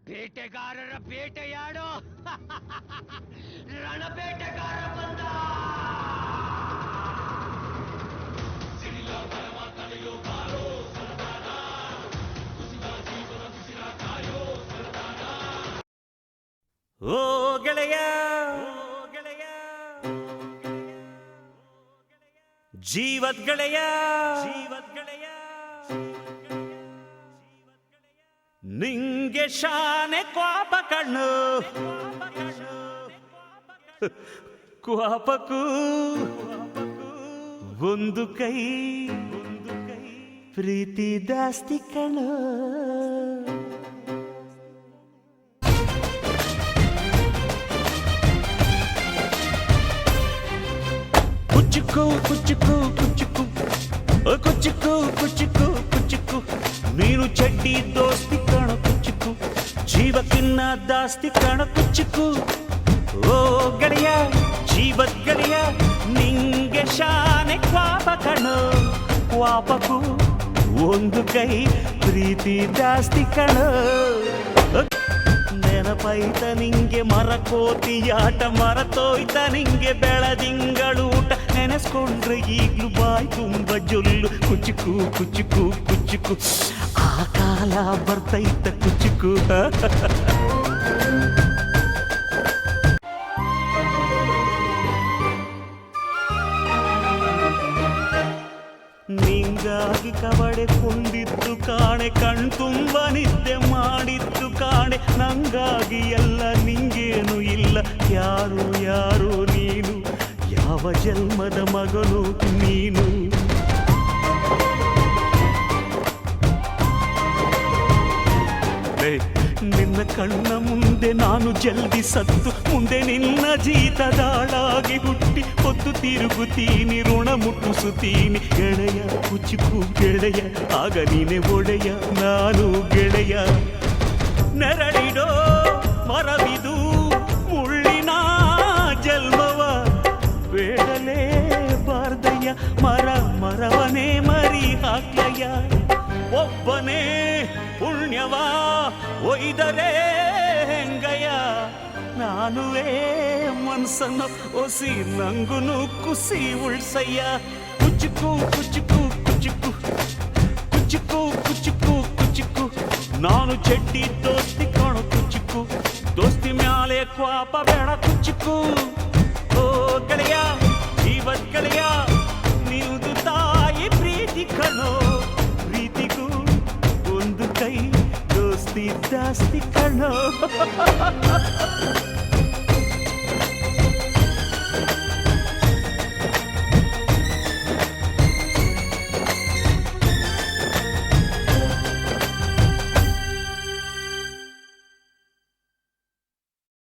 ಬೇಟೆಗಾರರ ಬೇಟೆಯಾಡೋ ರಣಬೇಟೆಗಾರ ಬಂದ. ಓ ಗೆಳೆಯ ಜೀವದ್ ಗೆಳೆಯ ನಿಂಗೆ ಶಾನೆ ಕ್ವಾಪ ಕಣ್ಣು ಕ್ವಾಪಕ್ಕೂ ಒಂದು ಕೈ ಪ್ರೀತಿ ಜಾಸ್ತಿ ಕಣ್ಣು. ಕುಚ್ಚುಕು ಕುಚ್ಚುಕು ಕುಚ್ಚುಕು ಕುಚ್ಚುಕು ಕುಚ್ಚುಕು ಕುಚ್ಚುಕು ನೀನು ಚಡ್ಡಿ ದೋಸ್ತಿ ಕಾಣ ಕುಚ್ಚುಕು ಜೀವಕ್ಕಿನ್ನ ದಾಸ್ತಿ ಕಾಣ ಕುಚ್ಚುಕು. ಓ ಗೆಳೆಯ ಜೀವದ್ ಗೆಳೆಯ ನಿಂಗೆ ಶಾನೆ ಕ್ವಾಪ ಕಣೋ ಕ್ವಾಪಕ್ಕೂ ಒಂದು ಕೈ ಪ್ರೀತಿ ಜಾಸ್ತಿ ಕಣೋ. ನೆನಪೈತ ನಿಂಗೆ ಮರಕೋತಿಯಾಟ ಮರತೋಯ್ತ ನಿಂಗೆ ಬೆಳದಿಂಗಳೂಟ ನೆನೆಸ್ಕೊಂಡ್ರೆ ಈಗ್ಲೂ ಬಾಯ್ ತುಂಬ ಜೊಲ್ಲು ಕುಚ್ಚುಕು ಕುಚ್ಚುಕು ಕುಚ್ಚುಕು ಆ ಕಾಲ ಬರ್ತೈತ ಕುಚ್ಚುಕು. ನಿಂಗಾಗಿ ಕವಡೆ ಕೊಂಡಿದ್ದು ಕಾಣೆ ಕಣ್ತುಂಬ ನಿದ್ದೆ ಮಾಡಿದ್ದು ಕಾಣೆ ನಂಗಾಗಿ ಎಲ್ಲ ನಿಂಗೇನು ಇಲ್ಲ ಯಾರು ಯಾರು ನೀನು ಯಾವ ಜನ್ಮದ ಮಗನು ನೀನು. ನಿನ್ನ ಕಣ್ಣ ಮುಂದೆ ನಾನು ಜಲ್ದಿ ಸತ್ತು ಮುಂದೆ ನಿನ್ನ ಜೀತದಾಳಾಗಿ ಹುಟ್ಟಿ ಹೊತ್ತು ತಿರುಗುತ್ತೀನಿ ಋಣ ಮುಟ್ಟಿಸುತ್ತೀನಿ ಗೆಳೆಯ ಕುಚ್ಚುಕು ಗೆಳೆಯ ಆಗ ನೀನೆ ಒಡೆಯ ನಾನು ಗೆಳೆಯ. ನೆರಳಿಡೋ ಮರವಿದು ಮುಳ್ಳಿನ ಜನ್ಮವ ಬೇಡಲೇ ಬಾರ್ದಯ್ಯ ಮರವನೇ ಮರಿ ಹಾಕ್ಲಯ್ಯ ಒಬ್ಬನೇ ಪುಣ್ಯವ ಒಯ್ದರೆ ಹೆಂಗಯ್ಯ ನಾನುವೇ ಮನ್ಸನ್ನು ಒಸಿ ನಂಗುನು ಕುಸಿ ಉಳ್ಸಯ್ಯ. ಕುಚ್ಚುಕು ಕುಚ್ಚುಕು ಕುಚ್ಚುಕು ಕುಚ್ಚುಕು ಕುಚ್ಚುಕು ಕುಚ್ಚುಕು ನಾನು ಚಡ್ಡಿ ದೋಸ್ತಿ ಕಾಣು ಕುಚ್ಚುಕು ದೋಸ್ತಿ ಮ್ಯಾಲೆ ಕ್ವಾಪ ಬೇಡ ಕುಚ್ಚುಕು. ಓ ಗೆಳೆಯ ಜೀವದ್ ಗೆಳೆಯ ನೀವುದು ತಾಯಿ ಪ್ರೀತಿ ಕಣೋ ಪ್ರೀತಿಗೂ ಒಂದು ಕೈ ದೋಸ್ತಿ ಜಾಸ್ತಿ ಕಣೋ.